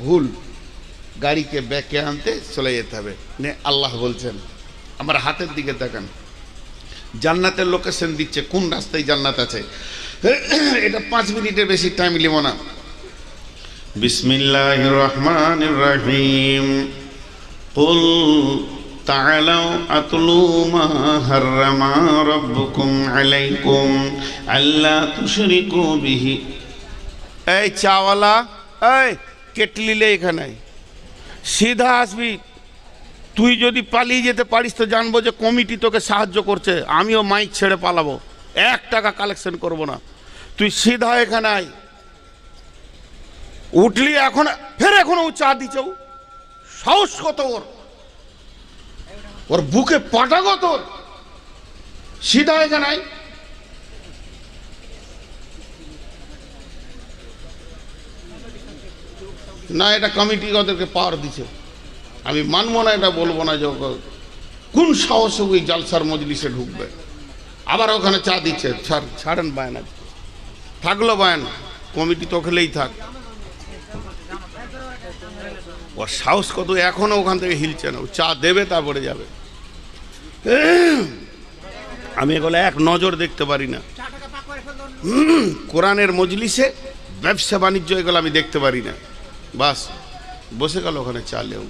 ভুল, গাড়িকে ব্যাকে আনতে চলে যেতে হবে। আল্লাহ বলছেন, আমার হাতের দিকে তাকান, জান্নাতের লোকেশন দিচ্ছে, কোন রাস্তায় জান্নাত আছে। এটা 5 মিনিটের বেশি টাইম লিব না। বিসমিল্লাহির রহমানির রহিম। কুল তাআলাউ আতলু মা হাররামা রাব্বুকুম আলাইকুম আল্লা তুশরিকু বিহি। এই চাওয়ালা, এই কেটলিলে এখানে সিধা আসবি। তুই যদি পালিয়ে যেতে পারিস তো জানবো যে কমিটি তোকে সাহায্য করছে, আমিও মাইক ছেড়ে পালাবো, 1 টাকা কালেকশন করব না। তুই সিধা এখানে আয়। উঠলি এখন, ফের এখন ও চা দিচ্ছে, সাহস কত ওর, ওর বুকে পাটা কত। সিধা এখানে আয়। না, এটা কমিটি ওদেরকে পাওয়ার দিছে, আমি মানবো না, এটা বলবো না যে কোন সাহসে ওই জালসার মজলিসে ঢুকবে। আবার ওখানে চা দিচ্ছে, ছাড়েন বায়না, থাকলো বায়না, কমিটি তো খেলেই থাক। ওর সাহস কত, এখনো ওখান থেকে হিলছে না। ও চা দেবে তারপরে যাবে। আমি এগুলো এক নজর দেখতে পারি না। কোরআনের মজলিসে ব্যবসা বাণিজ্য এগুলো আমি দেখতে পারি না। বাস বসে গেল ওখানে চালেও।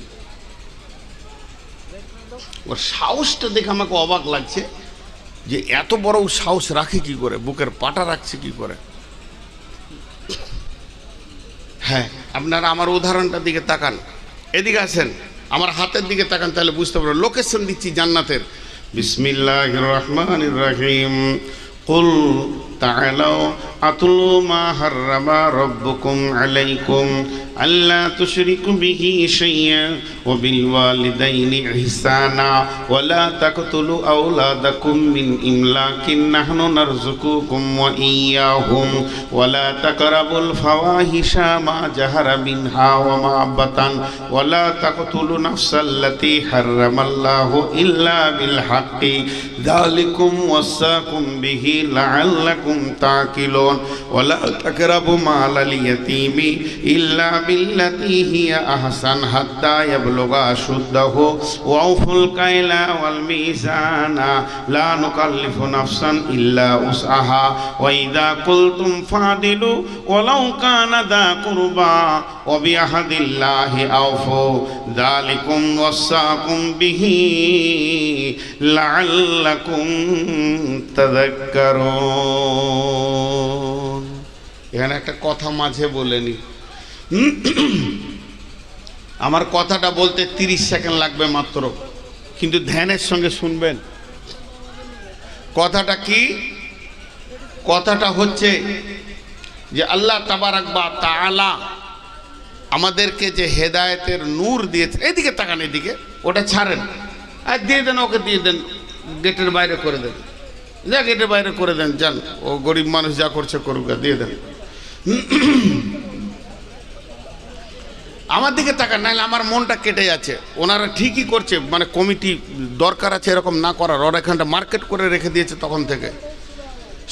ওর সাহসটা দেখে আমাকে অবাক লাগছে যে এত বড় সাহস রাখে কি করে, বুকের পাটা রাখছে কি করে। হ্যাঁ, আপনারা আমার উদাহরণটার দিকে তাকান, এদিকে আসেন, আমার হাতের দিকে তাকান, তাহলে বুঝতে পারবেন। লোকেশন দিচ্ছি জান্নাতের। বিসমিল্লাহির রহমানির রহিম। কুল তাআলাউ আতলু মা হাররামা রাব্বুকুম আলাইকুম আল্লা তুশরিকু বিহি শাইয়্যান ওয়া বিল ওয়ালিদাইনি ইহসানা ওয়া লা তাকতুলু আওলাদাকুম মিন ইমলাকিন নাহনু নারযুকুকুম ওয়া ইয়্যাহুম ওয়া লা তাকরাবুল ফাওয়াহিশা মা জাহারা মিনহা ওয়া মা বাতান ওয়া লা তাকতুলু নাফসাল্লাতী হাররামাল্লাহু ইল্লা বিল হাক্কি যালিকুম ওয়াসাকুম বিহি লাআল্লাকুম তাকিলুন ওয়া লা তাকরাবু মালাল ইয়াতীমি ইল্লা বিল্লাতী হিয়া আহসান হাত্তা ইয়াবলুগা আশুদ্দাহু ওয়া আউফুল কাইলা ওয়াল মিজানা লা নুকাল্লিফু নাফসান ইল্লা উসআহা ওয়া ইযা কুলতুম ফাদিলু ওয়ালাউ কানা দা কুরবা ওয়া বিআহদিল্লাহি আউফু যালিকুম ওয়াসাকুম বিহি লাআল্লাকুম তাযাক্কারুন। এখানে একটা কথা মাঝে বলে নি, আমার কথাটা বলতে 30 সেকেন্ড লাগবে মাত্র, কিন্তু ধ্যানের সঙ্গে শুনবেন। কথাটা কি? কথাটা হচ্ছে যে আল্লাহ তাবারাক ওয়া তাআলা আমাদেরকে যে হেদায়েতের নূর দিয়েছে, এদিকে তাকান, এদিকে, ওটা ছাড়েন আর দিয়ে দেন, ওকে দিয়ে দেন, গেটের বাইরে করে দেন, যা গেটের বাইরে করে দেন, যান, ও গরিব মানুষ যা করছে করুক, দিয়ে দেন। আমার দিকে তাকান, নাহলে আমার মনটা কেটে যাচ্ছে। ওনারা ঠিকই করছে, মানে কমিটি দরকার আছে এরকম না করার, ওরা এখানটা মার্কেট করে রেখে দিয়েছে তখন থেকে।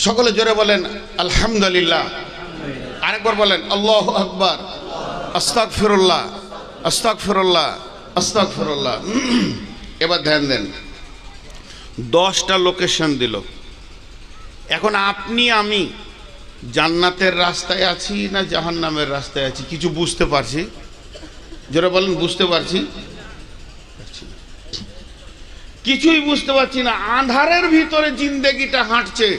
সকলে জোরে বলেন আলহামদুলিল্লাহ, আরেকবার বলেন আল্লাহু আকবার, আস্তাগফিরুল্লাহ, আস্তাগফিরুল্লাহ, আস্তাগফিরুল্লাহ। এবার ধ্যান দেন, 10টা লোকেশন দিল। এখন আপনি আমি জান্নাতের রাস্তায় আছি না জাহান্নামের রাস্তায় আছি? কিছু বুঝতে পারছি? যারা বলেন বুঝতে পারছি? কিছুই বুঝতে পারছি না। আঁধারের ভিতরে জিন্দেগিটা হাঁটছে।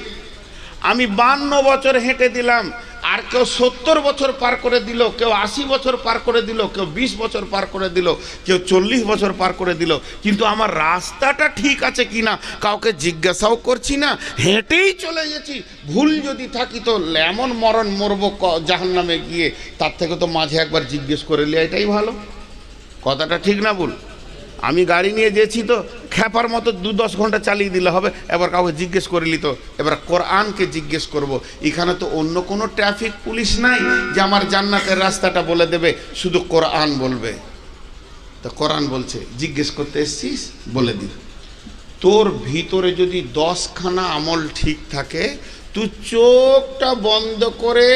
আমি 52 বছর হেঁটে দিলাম, আর কেউ 70 বছর পার করে দিল, কেউ 80 বছর পার করে দিল, কেউ 20 বছর পার করে দিল, কেউ 40 বছর পার করে দিল, কিন্তু আমার রাস্তাটা ঠিক আছে কিনা কাউকে জিজ্ঞাসাও করছি না, হেঁটেই চলে গেছি। ভুল যদি থাকি তো এমন মরণ মরবো জাহান্নামে গিয়ে, তার থেকে তো মাঝে একবার জিজ্ঞেস করে নিলে এটাই ভালো। কথাটা ঠিক না ভুল? আমি গাড়ি নিয়ে যেছি তো খ্যাপার মতো 2-10 ঘন্টা চালিয়ে দিলে হবে, এবার কাউকে জিজ্ঞেস করিলি তো, এবার কোরআনকে জিজ্ঞেস করব। এখানে তো অন্য কোনো ট্রাফিক পুলিশ নাই যে আমার জান্নাতের রাস্তাটা বলে দেবে, শুধু কোরআন বলবে। তো কোরআন বলছে জিজ্ঞেস করতে এসছিস বলে দি। তোর ভিতরে যদি 10খানা আমল ঠিক থাকে, তুই চোখটা বন্ধ করে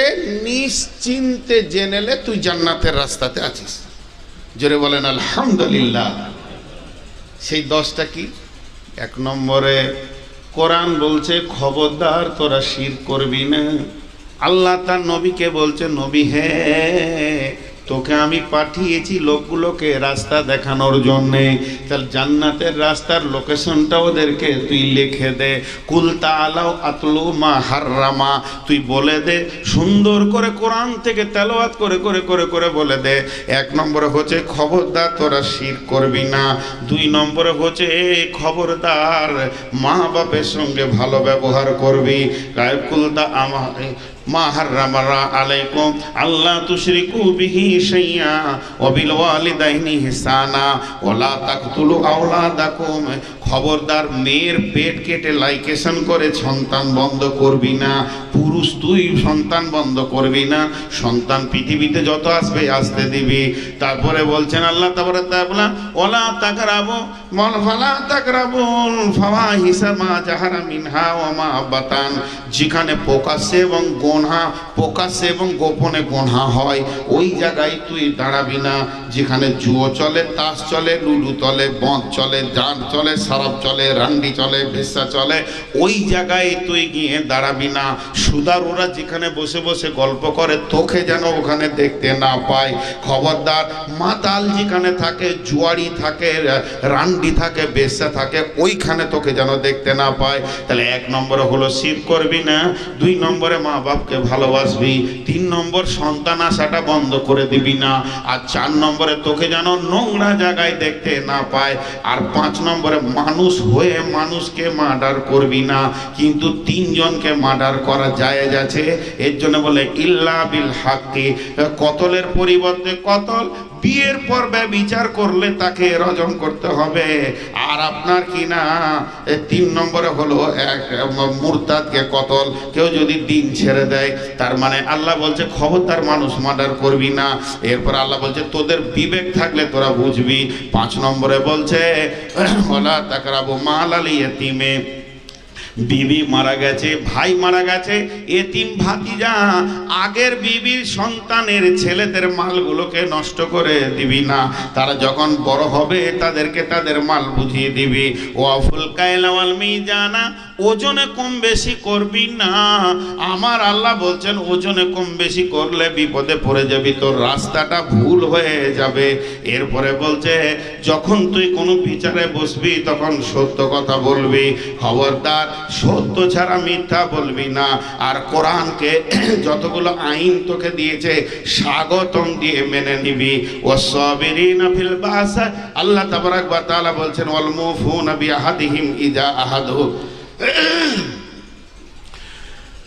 নিশ্চিন্তে জেনেলে তুই জান্নাতের রাস্তাতে আছিস। জোরে বলেন আলহামদুলিল্লাহ। সেই 10টা কি? 1 নম্বরে কোরআন বলছে খবরদার তোরা শিরক করবি না। আল্লাহ তার নবীকে বলছে, নবী হে, তোকে আমি পাঠিয়েছি লোকগুলোকে রাস্তা দেখানোর জন্যে, তাহলে জান্নাতের রাস্তার লোকেশনটা ওদেরকে তুই লিখে দে। কুল তাআলাও আতলু মা হাররামা, তুই বলে দে, সুন্দর করে কোরআন থেকে তেলাওয়াত করে করে করে করে বলে দে। 1 নম্বরে হচ্ছে খবরদার তোরা শিরক করবি না। 2 নম্বরে হচ্ছে খবরদার মা বাপের সঙ্গে ভালো ব্যবহার করবি। কুল তা আমার মা হাররামা আলাইকুম আল্লাহ তুশরিকু বিহি শাইয়া ওয়া বিল ওয়ালিদাইনি ইহসানা ওয়া লা তাকতুলু আওলাদাকুম, খবরদার মেয়ের পেট কেটে লাইকেশন করে সন্তান বন্ধ করবি না। পুরুষ তুই সন্তান বন্ধ করবি না, সন্তান পৃথিবীতে যত আসবে আসতে দিবি। তারপরে বলছেন আল্লাহ তাআলা ওয়ালা তাকরাবু ফালা তাকরাবুল ফাওয়াহিশা মা জাহারা মিনহা ওয়া মা বাতান, যেখানে প্রকাশ্যে এবং প্রকাশ্যে এবং গোপনে গোনা হয় ওই জায়গায় তুই দাঁড়াবি না। যেখানে জুয়ো চলে, তাস চলে, লুডু চলে, বন্ধ চলে, জান চলে, শরাব চলে, রান্ডি চলে, ভেসা চলে, ওই জায়গায় তুই গিয়ে দাঁড়াবি না। সুদারুরা যেখানে বসে বসে গল্প করে তোকে যেন ওখানে দেখতে না পায়। খবরদার মাতাল যেখানে থাকে, জুয়ারি থাকে, রান্ডি থাকে, বেশ্যা থাকে, ওইখানে তোকে যেন দেখতে না পায়। তাহলে 1 নম্বরে হলো শিরক করবি না। 2 নম্বরে মা বাপকে ভালোবাসবি। 3 নম্বর সন্তান আসাটা বন্ধ করে দিবি না। আর 4 নম্বরে তোকে যেন নোংরা জায়গায় দেখতে না পায়। আর 5 নম্বরে মানুষ হয়ে মানুষকে মার্ডার করবি না। কিন্তু 3 জনকে মার্ডার করা জায়েজ আছে, এর জন্য বলে ইল্লা বিল হাক্কি, কতলের পরিবর্তে কতল। বিয়ের পর বিচার করলে তাকে রজম করতে হবে। আর আপনার কি না 3 নম্বরে হলো মুরতাদকে কতল। কেউ যদি দিন ছেড়ে দেয়, তার মানে আল্লাহ বলছে খবরদার মানুষ মার্ডার করবি না। এরপর আল্লাহ বলছে তোদের বিবেক থাকলে তোরা বুঝবি। 5 নম্বরে বলছে ওয়ালা তাকরাবু মালাল ইয়াতীমে, বিবি মারা গেছে, ভাই মারা গেছে, এতিম ভাতিজা, আগের বিবির সন্তানের ছেলেদের মালগুলোকে নষ্ট করে দিবি না। তারা যখন বড় হবে তাদেরকে তাদের মাল বুঝিয়ে দিবি। ওয়াফুল কায়লা ওয়াল মিজানা, ওজনে কম বেশি করবি না। আমার আল্লাহ বলছেন ওজনে কম বেশি করলে বিপদে পড়ে যাবি, তোর রাস্তাটা ভুল হয়ে যাবে। এরপরে বলছে যখন তুই কোনো বিচারে বসবি তখন সত্য কথা বলবি। খবরদার সত্য ছাড়া মিথ্যা বলবি না। আর কোরআনকে যতগুলো আইন তোকে দিয়েছে স্বাগতম দিয়ে মেনে নিবি। ওয়াসসাবিরিনা ফিল বাসা, আল্লাহ তাবারাক ওয়া তাআলা বলছেন ওয়াল মুফুনা বিআহাদিহিম ইযা আহাদু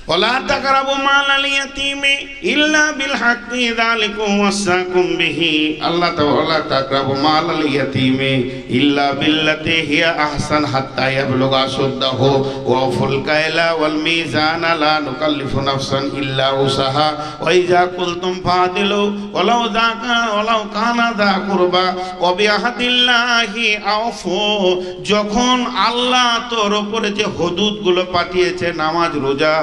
ওয়ালা তাকরাবু মালাল ইয়াতীমি ইল্লা বিল হাক্কি যালিকুম ওয়াসাকুম বিহি, আল্লাহ তাআলা তাকরাবু মালাল ইয়াতীমি ইল্লা বিল্লাতি হিয়া আহসান হাত্তা ইয়াবলুগা আশুদ্দাহু ওয়াফুল কায়লা ওয়াল মিজানা লা নুকাল্লিফু নাফসান ইল্লা উসাহা ওয়া ইযা কুলতুম ফাদিলু ওয়ালাউ কানা যা কুরবা ওয়া বিআহাদিল্লাহি আওফু, যখন আল্লাহ তোর উপরে যে হুদুদগুলো পাঠিয়েছে, নামাজ রোজা,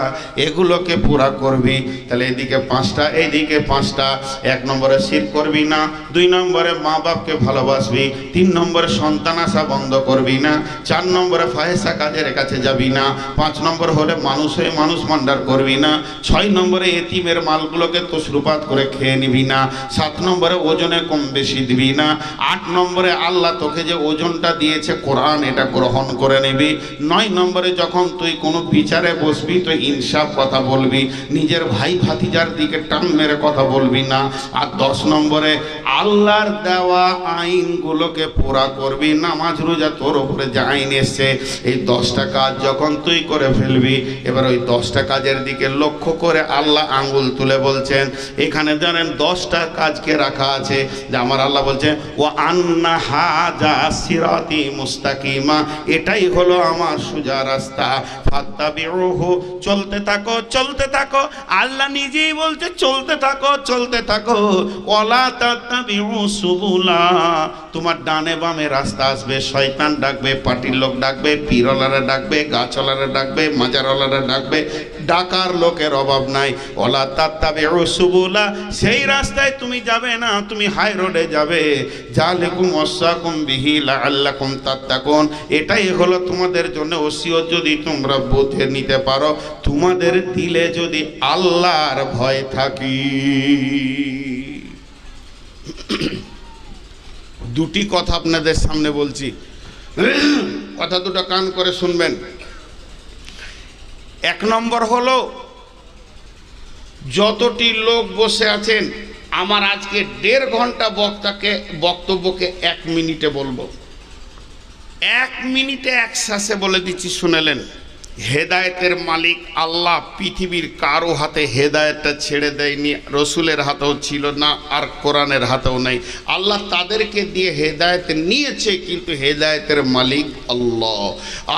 এগুলোকে পুরা করবি। তাহলে এদিকে 5টা, এইদিকে 5টা। 1 নম্বরে শিরক করবি না। 2 নম্বরে মা বাপকে ভালোবাসবি। 3 নম্বরে সন্তান আসা বন্ধ করবি না। 4 নম্বরে ফাহেসা কাজের কাছে যাবি না। 5 নম্বর হলে মানুষ হয়ে মানুষ মার্ডার করবি না। 6 নম্বরে এতিমের মালগুলোকে তসরুপাত করে খেয়ে নিবি না। 7 নম্বরে ওজনে কম বেশি দিবি না। 8 নম্বরে আল্লাহ তোকে যে ওজনটা দিয়েছে কোরআন, এটা গ্রহণ করে নিবি। 9 নম্বরে যখন তুই কোনো বিচারে বসবি তো ইনসাফ কথা বলবি, নিজের ভাই ভাতিজার দিকে টান মেরে কথা বলবি না। আর 10 নম্বরে আল্লাহর দেওয়া আইনগুলোকে পুরা করবি। নামাজ রোজা তোর উপরে যে আইন এসছে, এই 10টা কাজ যখন তুই করে ফেলবি, এবার ওই 10টা কাজের দিকে লক্ষ্য করে আল্লাহ আঙ্গুল তুলে বলছেন, এখানে জানেন 10টা কাজকে রাখা আছে। যে আমার আল্লাহ বলছেন ও আন্না হাজা সিরাতি মুস্তাকিমা, এটাই হলো আমার সোজা রাস্তা, ফাত্তাবিউহু, চলতে থাকো চলতে থাকো। আল্লাহ নিজেই বলছে চলতে থাকো চলতে থাকো। ওয়ালা তাত্তাবিউ সুবুলা, তোমার ডানে বামে রাস্তা আসবে, শয়তান ডাকবে, পার্টির লোক ডাকবে, পীরওয়ালারা ডাকবে, গাছওয়ালারা ডাকবে, মাজারওয়ালারা ডাকবে, ডাকার লোকের অভাব নাই। ওয়ালা তাত্তাবিউ সুবুলা, সেই রাস্তায় তুমি যাবে না, তুমি হাই রোডে যাবে। জালিকুম ওয়াসাকুম বিহি লাআল্লাকুম তাত্তাকুন, এটাই হলো তোমাদের জন্য ওসিয়ত, যদি তোমরা বুঝে নিতে পারো, তোমাদের দিলে যদি আল্লাহর ভয় থাকি। দুটি কথা আপনাদের সামনে বলছি, কথা দুটো কান করে শুনবেন। 1 নম্বর হলো, যতটি লোক বসে আছেন, আমার আজকে 1.5 ঘন্টা বক্তব্যকে 1 মিনিটে বলবো। 1 মিনিটে এক শ্বাসে বলে দিচ্ছি, শুনেলেন। হেদায়েতের মালিক আল্লাহ, পৃথিবীর কারো হাতে হেদায়েতটা ছেড়ে দেয়নি, রসুলের হাতেও ছিল না, আর কোরআনের হাতেও নেই। আল্লাহ তাদেরকে দিয়ে হেদায়েত নিয়েছে, কিন্তু হেদায়েতের মালিক আল্লাহ।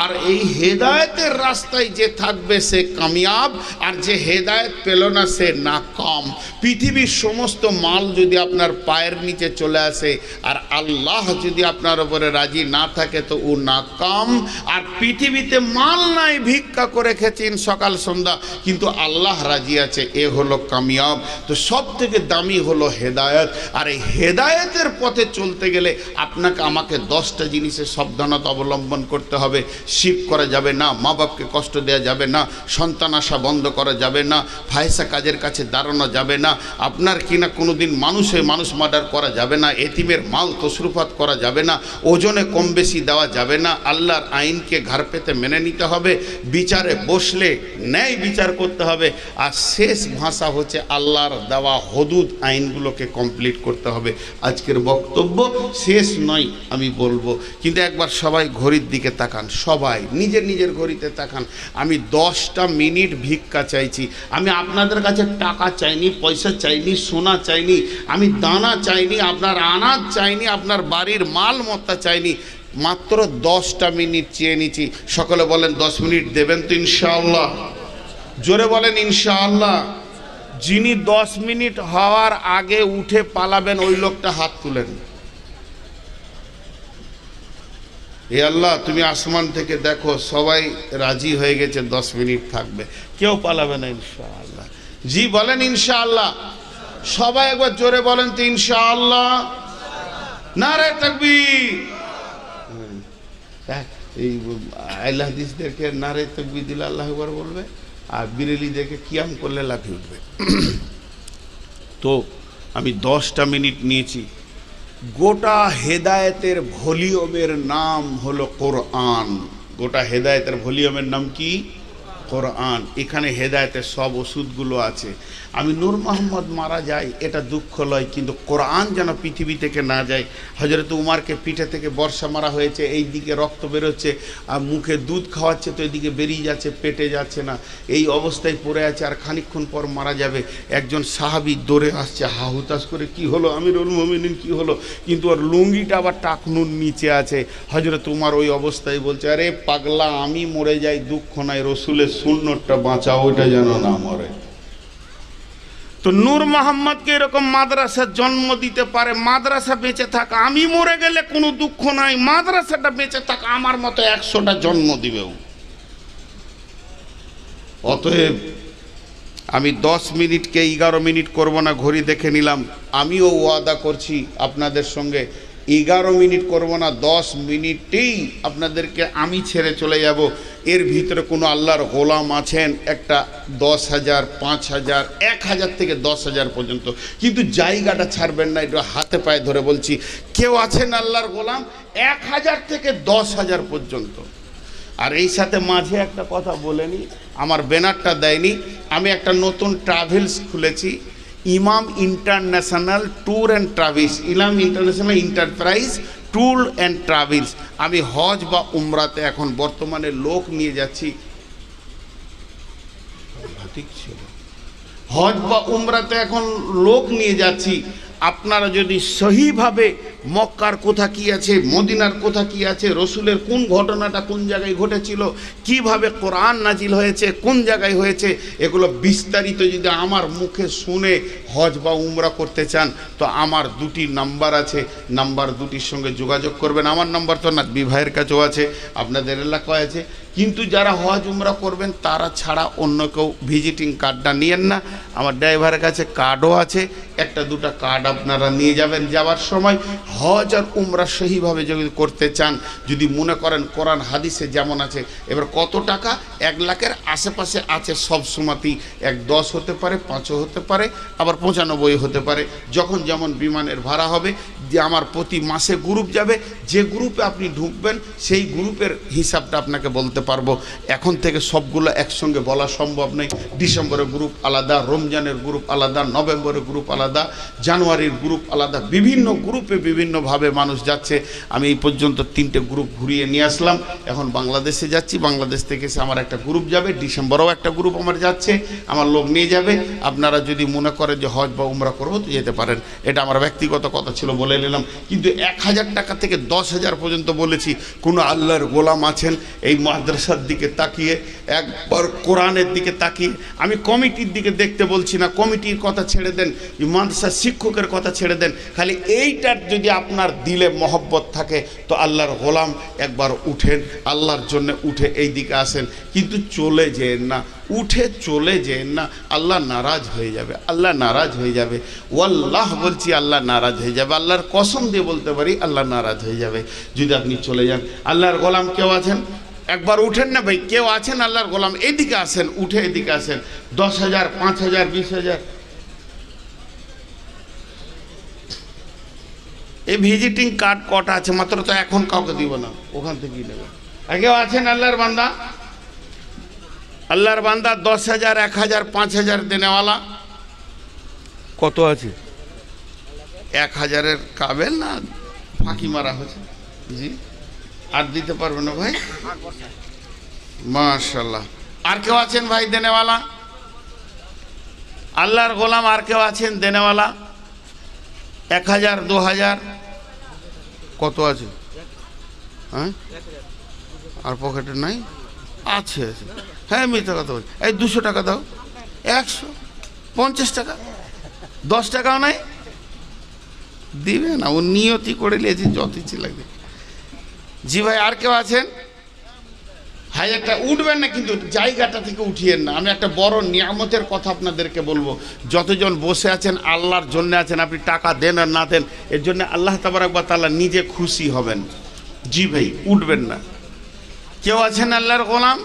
আর এই হেদায়েতের রাস্তায় যে থাকবে সে কামিয়াব, আর যে হেদায়েত পেল না সে নাকাম। পৃথিবীর সমস্ত মাল যদি আপনার পায়ের নিচে চলে আসে, আর আল্লাহ যদি আপনার উপরে রাজি না থাকে, তো ও নাকাম। আর পৃথিবীতে মাল নাই, ভিক্ষা করে খেয়েছেন সকাল সন্ধ্যা, কিন্তু আল্লাহ রাজি আছে, এ হলো কামিয়াব। তো সব থেকে দামি হলো হেদায়েত। আর এই হেদায়েতের পথে চলতে গেলে আপনাকে আমাকে 10টা জিনিসের সাবধানতা অবলম্বন করতে হবে। শিরক করা যাবে না, মা বাপকে কষ্ট দেওয়া যাবে না, সন্তান আশা বন্ধ করা যাবে না, ফাহিশা কাজের কাছে দাঁড়ানো যাবে না, আপনার কিনা কোনোদিন মানুষ মার্ডার করা যাবে না, এতিমের মাল তসরুফাত করা যাবে না, ওজনে কম বেশি দেওয়া যাবে না, আল্লাহর আইনকে ঘাড় পেতে মেনে নিতে হবে, বিচারে বসলে ন্যায় বিচার করতে হবে। আর শেষ ভাষা হচ্ছে আল্লাহর দেওয়া হদুদ আইনগুলোকে কমপ্লিট করতে হবে। আজকের বক্তব্য শেষ নয়, আমি বলবো, কিন্তু একবার সবাই ঘড়ির দিকে তাকান, সবাই নিজের নিজের ঘড়িতে তাকান। আমি 10টা মিনিট ভিক্ষা চাইছি। আমি আপনাদের কাছে টাকা চাইনি, পয়সা চাইনি, সোনা চাইনি, আমি দানা চাইনি, আপনার আনাজ চাইনি, আপনার বাড়ির মাল মত্তা চাইনি, মাত্র 10টা মিনিট চেয়ে নিচ্ছি। সকলে বলেন 10 মিনিট দেবেন তো ইনশাআল্লাহ? জোরে বলেন ইনশাআল্লাহ। যিনি 10 মিনিট হওয়ার আগে উঠে পালাবেন, ওই লোকটা হাত তুলেন। এ আল্লাহ, তুমি আসমান থেকে দেখো, সবাই রাজি হয়ে গেছে 10 মিনিট থাকবে, কেউ পালাবে না ইনশাআল্লাহ। জি বলেন ইনশাআল্লাহ। সবাই একবার জোরে বলেন তো ইনশাআল্লাহ। নারে তাকবীর। এই আহলে হাদিসদেরকে নারে তাকবীর দিলে আল্লাহু আকবার বলবে, আর বিরেলিদেরকে কিয়াম করলে লাফিয়ে উঠবে। তো আমি 10টা মিনিট নিয়েছি। গোটা হেদায়েতের ভলিউমের নাম হলো কোরআন। গোটা হেদায়েতের ভলিউমের নাম কি? কোরআন। এখানে হেদায়েতের সব ওষুধগুলো আছে। আমি নূর মোহাম্মদ মারা যায় এটা দুঃখ লয়, কিন্তু কোরআন যেন পৃথিবী থেকে না যায়। হযরত উমারকে পিঠে থেকে বর্ষা মারা হয়েছে, এই দিকে রক্ত বেরোচ্ছে, আর মুখে দুধ খাওয়াচ্ছে তো এদিকে বেরিয়ে যাচ্ছে, পেটে যাচ্ছে না, এই অবস্থায় পড়ে আছে, আর খানিকক্ষণ পর মারা যাবে। একজন সাহাবী দৌড়ে আসছে হাহুতাশ করে, কি হলো আমিরুল মুমিনিন, কি হলো? কিন্তু ওর লুঙ্গিটা আবার টাকনুর নিচে আছে। হযরত উমার ওই অবস্থায় বলছে, আরে পাগলা, আমি মরে যাই দুঃখ নাই, রসুলের সুন্নতটা বাঁচাও, ওইটা যেন না মরে। তো নূর মোহাম্মদকে এরকম মাদ্রাসা জন্ম দিতে পারে, মাদ্রাসা বেঁচে থাকা। আমি মরে গেলে কোনো দুঃখ নাই, মাদ্রাসাটা বেঁচে থাকা আমার মতো 100টা জন্ম দিবেও। অতএব আমি 10 মিনিটকে 11 মিনিট করব না, ঘড়ি দেখে নিলাম। আমিও ওয়াদা করছি আপনাদের সঙ্গে 11 মিনিট করব না, 10 মিনিটেই আপনাদেরকে আমি ছেড়ে চলে যাব। এর ভিতরে কোনো আল্লাহর গোলাম আছেন, একটা 10,000, 5,000, 1,000 থেকে 10,000 পর্যন্ত, কিন্তু জায়গাটা ছাড়বেন না, এটা হাতে পায়ে ধরে বলছি। কেউ আছেন আল্লাহর গোলাম 1,000 থেকে 10,000 পর্যন্ত? আর এই সাথে মাঝে একটা কথা বলে নি, আমার ব্যানারটা দেয়নি, আমি একটা নতুন ট্রাভেলস খুলেছি, ইমাম ইন্টারন্যাশনাল ট্যুর অ্যান্ড ট্রাভেলস, ইমাম international enterprise tour and travels. আমি হজ বা উমরাতে এখন বর্তমানে লোক নিয়ে যাচ্ছি, ঠিক ছিল, হজ বা উমরাতে এখন লোক নিয়ে যাচ্ছি। আপনারা যদি সহিভাবে মক্কার কোথা কি আছে, মদিনার কোথা কি আছে, রসুলের কোন ঘটনাটা কোন জায়গায় ঘটেছিল, কিভাবে কোরআন নাজিল হয়েছে, কোন জায়গায় হয়েছে, এগুলো বিস্তারিত যদি আমার মুখে শুনে হজ বা উমরা করতে চান তো আমার দুটি নাম্বার আছে, নাম্বার দুটির সঙ্গে যোগাযোগ করবেন। আমার নাম্বার তো নাদবি ভাইয়ের কাছেও আছে, আপনাদের এলাকায় আছে, কিন্তু যারা হজ উমরা করবেন তারা ছাড়া অন্য কেউ ভিজিটিং কার্ডটা নিয়েন না। আমার ড্রাইভারের কাছে কার্ডও আছে, একটা দুটো কার্ড আপনারা নিয়ে যাবেন যাওয়ার সময়। হজ আর উমরা সহিভাবে যদি করতে চান, যদি মনে করেন কোরআন হাদিসে যেমন আছে, এবার কত টাকা 1 লাখের আশেপাশে আছে সব সময়তেই, 1-10 হতে পারে, 5 হতে পারে, আবার 95 হতে পারে, যখন যেমন বিমানের ভাড়া হবে। যে আমার প্রতি মাসে গ্রুপ যাবে, যে গ্রুপে আপনি ঢুকবেন সেই গ্রুপের হিসাবটা আপনাকে বলতে পারবো। এখন থেকে সবগুলো একসঙ্গে বলা সম্ভব নয়। ডিসেম্বরের গ্রুপ আলাদা, রমজানের গ্রুপ আলাদা, নভেম্বরের গ্রুপ আলাদা, জানুয়ারির গ্রুপ আলাদা, বিভিন্ন গ্রুপে বিভিন্নভাবে মানুষ যাচ্ছে। আমি এই পর্যন্ত 3টে গ্রুপ ঘুরিয়ে নিয়ে আসলাম, এখন বাংলাদেশে যাচ্ছি, বাংলাদেশ থেকে এসে আমার একটা গ্রুপ যাবে, ডিসেম্বরেও একটা গ্রুপ আমার যাচ্ছে, আমার লোক নিয়ে যাবে। আপনারা যদি মনে করেন যে হজ বা উমরা করবো তো যেতে পারেন, এটা আমার ব্যক্তিগত কথা ছিল, বলে নিলাম। কিন্তু 1000 টাকা থেকে 10,000 পর্যন্ত বলেছি। কোনো আল্লাহর গোলাম আছেন এই মাদ্রাসার দিকে তাকিয়ে, একবার কোরআনের দিকে তাকিয়ে, আমি কমিটির দিকে দেখতে বলছি না, কমিটির কথা ছেড়ে দেন, মাদ্রাসার শিক্ষকের কথা ছেড়ে দেন, খালি এইটার যদি আপনার দিলে মহব্বত থাকে তো আল্লাহর গোলাম একবার উঠেন, আল্লাহর জন্য উঠে এই দিকে আসেন, কিন্তু চলে যেন না, উঠে চলে যেন না, আল্লাহ নারাজ হয়ে যাবে, আল্লাহ নারাজ হয়ে যাবে। ওয়াল্লাহ বলছি আল্লাহ নারাজ হয়ে যাবে, আল্লাহর কসম দিয়ে বলতে পারি আল্লাহ নারাজ হয়ে যাবে যদি আপনি চলে যান। আল্লাহর গোলাম কেউ আছেন একবার উঠেন না ভাই, কেউ আছেন আল্লাহর গোলাম এইদিকে আসেন, উঠে এদিকে আসেন। 10,000, 5,000, 20,000 এই ভিজিটিং কার্ড কটা আছে মাত্র, তো এখন কাউকে দিব না, ওখান থেকেই নেবে। আর কেউ আছেন আল্লাহর বান্দা, আল্লাহর বান্দা 10,000, 1,000, 5,000 দেনেওয়ালা কত আছে? 1,000-এর কাবেল না ফাঁকি মারা হচ্ছে? জি, আর দিতে পারবে না ভাই? মাশাআল্লাহ। আর কেউ আছেন ভাই দেনেওয়ালা? আল্লাহর গোলাম আর কেউ আছেন দেনেওয়ালা? 1,000, 2,000 কত আছে? হ্যাঁ, আর পকেটে নাই? আছে আছে, হ্যাঁ মিথ্যা কথা বলছি। এই 200 টাকা দাও, 150 টাকা, 10 টাকাও নাই, দিবে না, ও নিয়তি করে নিয়েছি যত ইচ্ছে লাগবে। জি ভাই, আর কেউ আছেন? 1000 উঠবেন না, কিন্তু জায়গাটা থেকে উঠিয়েন না। আমি একটা বড় নিয়ামতের কথা আপনাদেরকে বলবো, যতজন বসে আছেন আল্লাহর জন্য আছেন, আপনি টাকা দেন আর না দেন, এর জন্য আল্লাহ তাবারক ওয়া তাআলা নিজে খুশি হবেন। জি ভাই, উঠবেন না। কেউ আছেন আল্লাহর গোলাম?